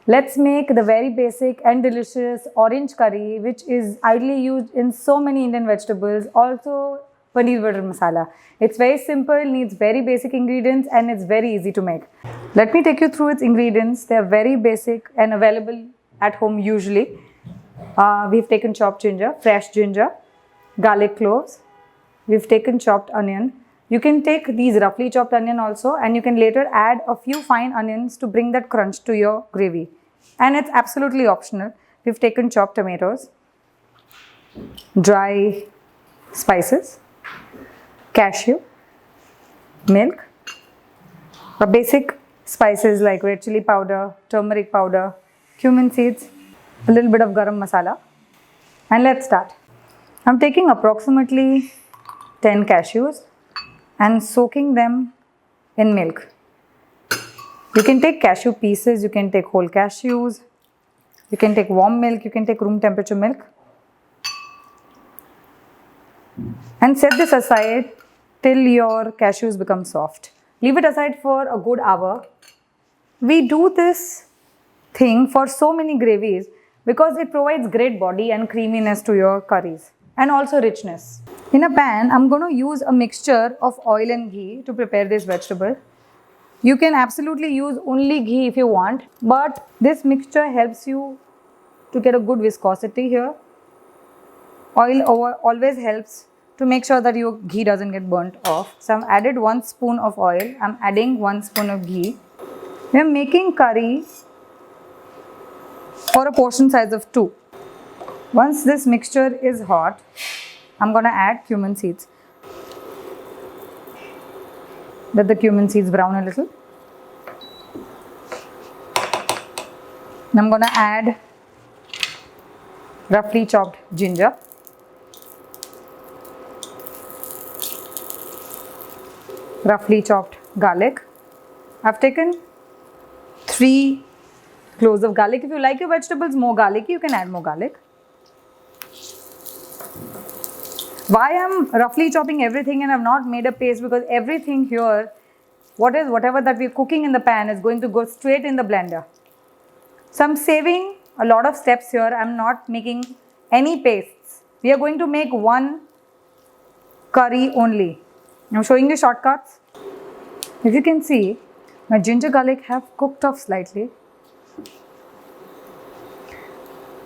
Let's make the very basic and delicious orange curry, which is ideally used in so many Indian vegetables, also paneer butter masala. It's very simple, needs very basic ingredients, and it's very easy to make. Let me take you through its ingredients. They are very basic and available at home usually. We've taken chopped ginger, fresh ginger, garlic cloves. We've taken chopped onion. You can take these roughly chopped onion also, and you can later add a few fine onions to bring that crunch to your gravy. And it's absolutely optional. We've taken chopped tomatoes, dry spices, cashew, milk, basic spices like red chili powder, turmeric powder, cumin seeds, a little bit of garam masala. And let's start. I'm taking approximately 10 cashews and soaking them in milk. You can take cashew pieces, you can take whole cashews, you can take warm milk, you can take room temperature milk. And set this aside till your cashews become soft. Leave it aside for a good hour. We do this thing for so many gravies because it provides great body and creaminess to your curries and also richness. In a pan, I'm going to use a mixture of oil and ghee to prepare this vegetable. You can absolutely use only ghee if you want, but this mixture helps you to get a good viscosity here. Oil always helps to make sure that your ghee doesn't get burnt off. So I've added 1 spoon of oil. I'm adding 1 spoon of ghee. We are making curry for a portion size of 2. Once this mixture is hot, I'm going to add cumin seeds. Let the cumin seeds brown a little. I'm going to add roughly chopped ginger. Roughly chopped garlic. I've taken 3 cloves of garlic. If you like your vegetables more garlicky, you can add more garlic. Why I'm roughly chopping everything and I've not made a paste, because everything here, whatever that we're cooking in the pan is going to go straight in the blender. So I'm saving a lot of steps here. I'm not making any pastes. We are going to make one curry only. I'm showing you shortcuts. If you can see, my ginger garlic have cooked off slightly.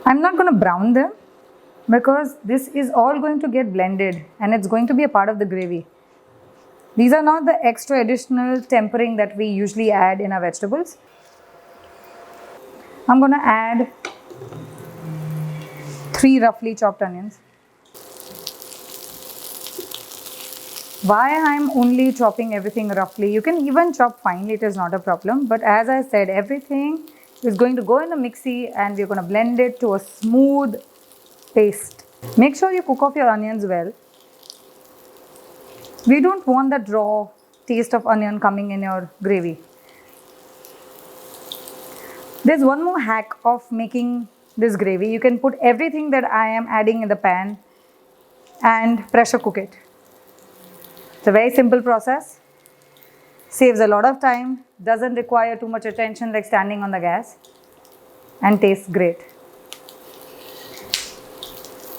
I'm not going to brown them because this is all going to get blended and it's going to be a part of the gravy. These are not the extra additional tempering that we usually add in our vegetables. I'm going to add 3 roughly chopped onions. Why I'm only chopping everything roughly? You can even chop finely, it is not a problem. But as I said, everything is going to go in the mixie and we're going to blend it to a smooth paste. Make sure you cook off your onions well. We don't want that raw taste of onion coming in your gravy. There's one more hack of making this gravy. You can put everything that I am adding in the pan and pressure cook it. It's a very simple process. Saves a lot of time, doesn't require too much attention like standing on the gas, and tastes great.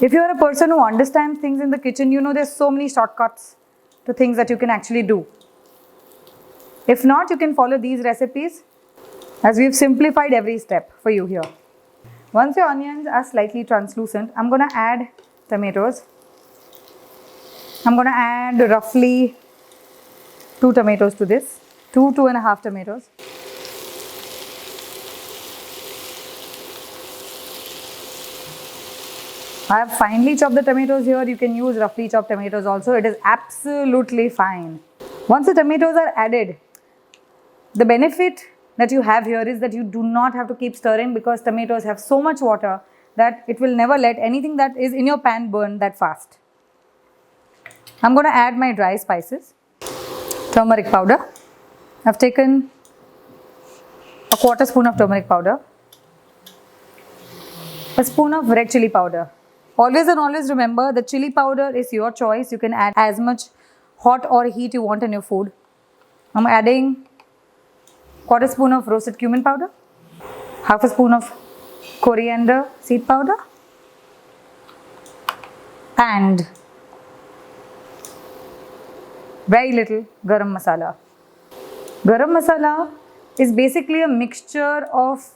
If you are a person who understands things in the kitchen, you know there's so many shortcuts to things that you can actually do. If not, you can follow these recipes as we've simplified every step for you here. Once your onions are slightly translucent, I'm going to add tomatoes. I'm going to add roughly 2 tomatoes to this, 2.5 tomatoes. I have finely chopped the tomatoes here. You can use roughly chopped tomatoes also. It is absolutely fine. Once the tomatoes are added, the benefit that you have here is that you do not have to keep stirring because tomatoes have so much water that it will never let anything that is in your pan burn that fast. I'm going to add my dry spices. Turmeric powder. I've taken a 1/4 spoon of turmeric powder. A spoon of red chili powder. Always and always remember that chili powder is your choice. You can add as much hot or heat you want in your food. I'm adding 1/4 spoon of roasted cumin powder, half a spoon of coriander seed powder, and very little garam masala. Garam masala is basically a mixture of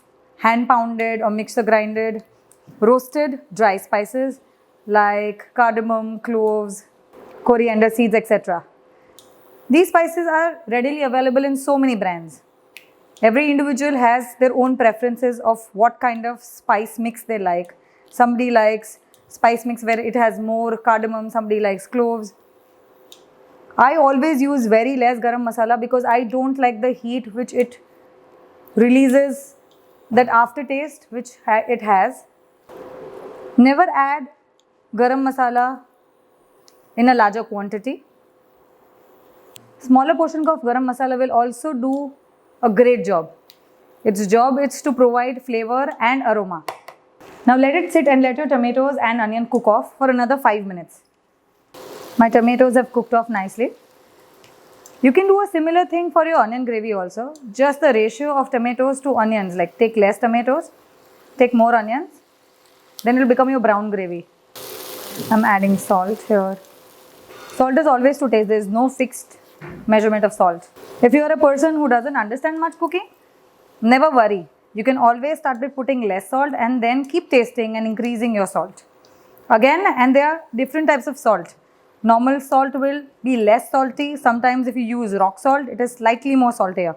hand pounded or mixer grinded roasted dry spices like cardamom, cloves, coriander seeds, etc. These spices are readily available in so many brands. Every individual has their own preferences of what kind of spice mix they like. Somebody likes spice mix where it has more cardamom, somebody likes cloves. I always use very less garam masala because I don't like the heat which it releases, that aftertaste which it has. Never add garam masala in a larger quantity. Smaller portion of garam masala will also do a great job. Its job is to provide flavor and aroma. Now let it sit and let your tomatoes and onion cook off for another 5 minutes. My tomatoes have cooked off nicely. You can do a similar thing for your onion gravy also. Just the ratio of tomatoes to onions, like take less tomatoes, take more onions, then it will become your brown gravy. I'm adding salt here. Salt is always to taste. There is no fixed measurement of salt. If you are a person who doesn't understand much cooking, never worry. You can always start by putting less salt and then keep tasting and increasing your salt. Again, and there are different types of salt. Normal salt will be less salty. Sometimes if you use rock salt, it is slightly more saltier.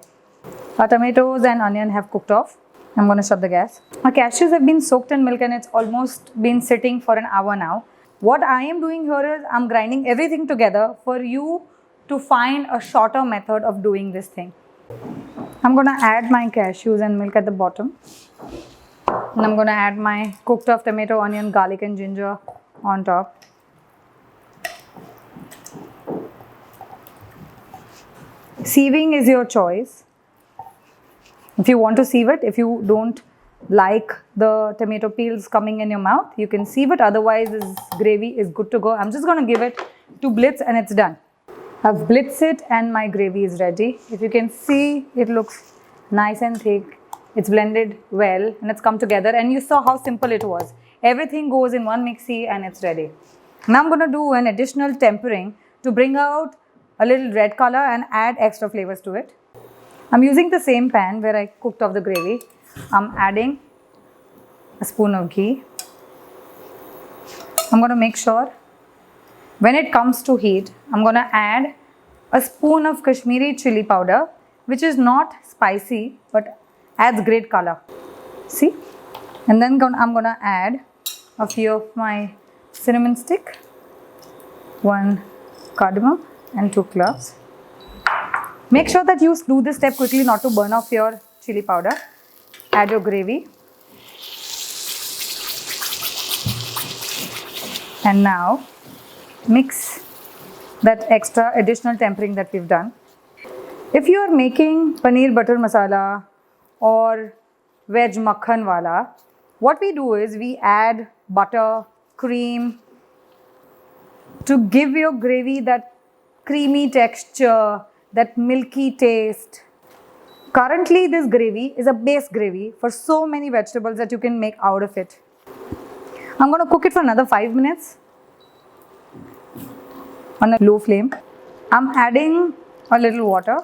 Our tomatoes and onion have cooked off. I'm going to shut the gas. Our cashews have been soaked in milk and it's almost been sitting for an hour now. What I am doing here is I'm grinding everything together for you to find a shorter method of doing this thing. I'm going to add my cashews and milk at the bottom. And I'm going to add my cooked off tomato, onion, garlic and ginger on top. Sieving is your choice. If you want to sieve it, if you don't like the tomato peels coming in your mouth, you can sieve it. Otherwise, this gravy is good to go. I'm just going to give it to blitz and it's done. I've blitzed it and my gravy is ready. If you can see, it looks nice and thick. It's blended well and it's come together, and you saw how simple it was. Everything goes in one mixie and it's ready. Now I'm going to do an additional tempering to bring out a little red color and add extra flavors to it. I'm using the same pan where I cooked off the gravy. I'm adding a spoon of ghee. I'm going to make sure when it comes to heat, I'm going to add a spoon of Kashmiri chili powder, which is not spicy but adds great color. See? And then I'm going to add a few of my cinnamon stick, 1 cardamom and 2 cloves. Make sure that you do this step quickly not to burn off your chili powder. Add your gravy. And now mix that extra additional tempering that we've done. If you are making paneer butter masala or veg makhan wala, what we do is we add butter, cream to give your gravy that creamy texture, that milky taste. Currently, this gravy is a base gravy for so many vegetables that you can make out of it. I'm going to cook it for another 5 minutes on a low flame. I'm adding a little water.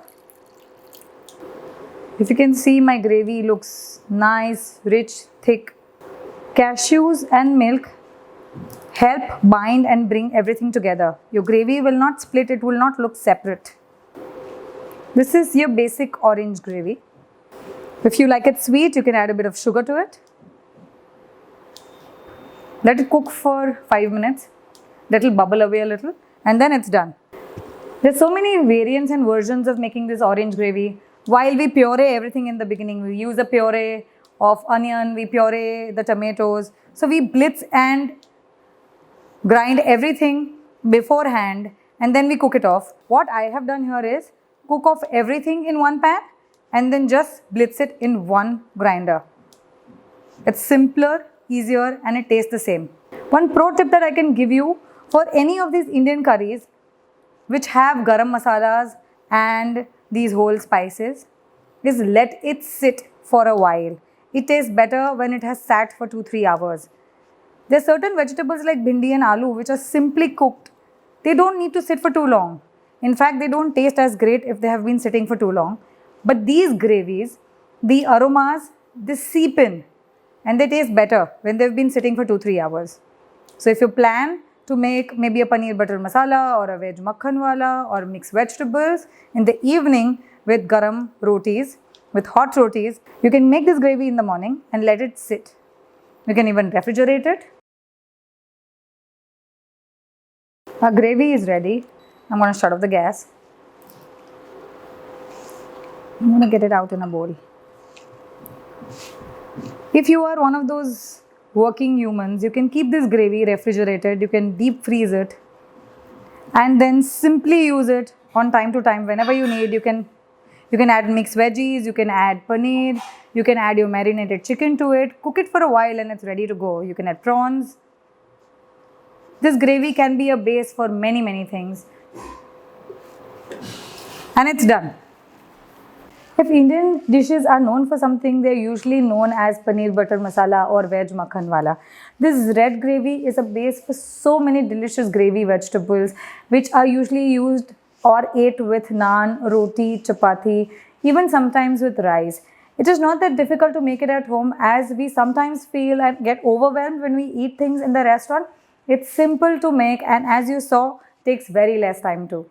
If you can see, my gravy looks nice, rich, thick. Cashews and milk help bind and bring everything together. Your gravy will not split, it will not look separate. This is your basic orange gravy. If you like it sweet, you can add a bit of sugar to it. Let it cook for 5 minutes. Let it bubble away a little and then it's done. There's so many variants and versions of making this orange gravy. While we puree everything in the beginning, we use a puree of onion, we puree the tomatoes. So we blitz and grind everything beforehand and then we cook it off. What I have done here is cook off everything in one pan and then just blitz it in one grinder. It's simpler, easier and it tastes the same. One pro tip that I can give you for any of these Indian curries which have garam masalas and these whole spices is let it sit for a while. it tastes better when it has sat for 2-3 hours. There are certain vegetables like bhindi and aloo which are simply cooked. They don't need to sit for too long. In fact, they don't taste as great if they have been sitting for too long. But these gravies, the aromas, they seep in and they taste better when they've been sitting for 2-3 hours. So if you plan to make maybe a paneer butter masala or a veg makhan wala or mixed vegetables in the evening with garam rotis, with hot rotis, you can make this gravy in the morning and let it sit. You can even refrigerate it. Our gravy is ready. I'm going to shut off the gas. I'm going to get it out in a bowl. If you are one of those working humans, you can keep this gravy refrigerated, you can deep freeze it and then simply use it on time to time whenever you need. You can add mixed veggies, you can add paneer, you can add your marinated chicken to it, cook it for a while and it's ready to go. You can add prawns. This gravy can be a base for many things. And it's done. If Indian dishes are known for something, they're usually known as paneer butter masala or veg makhan wala. This red gravy is a base for so many delicious gravy vegetables which are usually used or ate with naan, roti, chapati, even sometimes with rice. It is not that difficult to make it at home as we sometimes feel and get overwhelmed when we eat things in the restaurant. It's simple to make and as you saw, takes very less time too.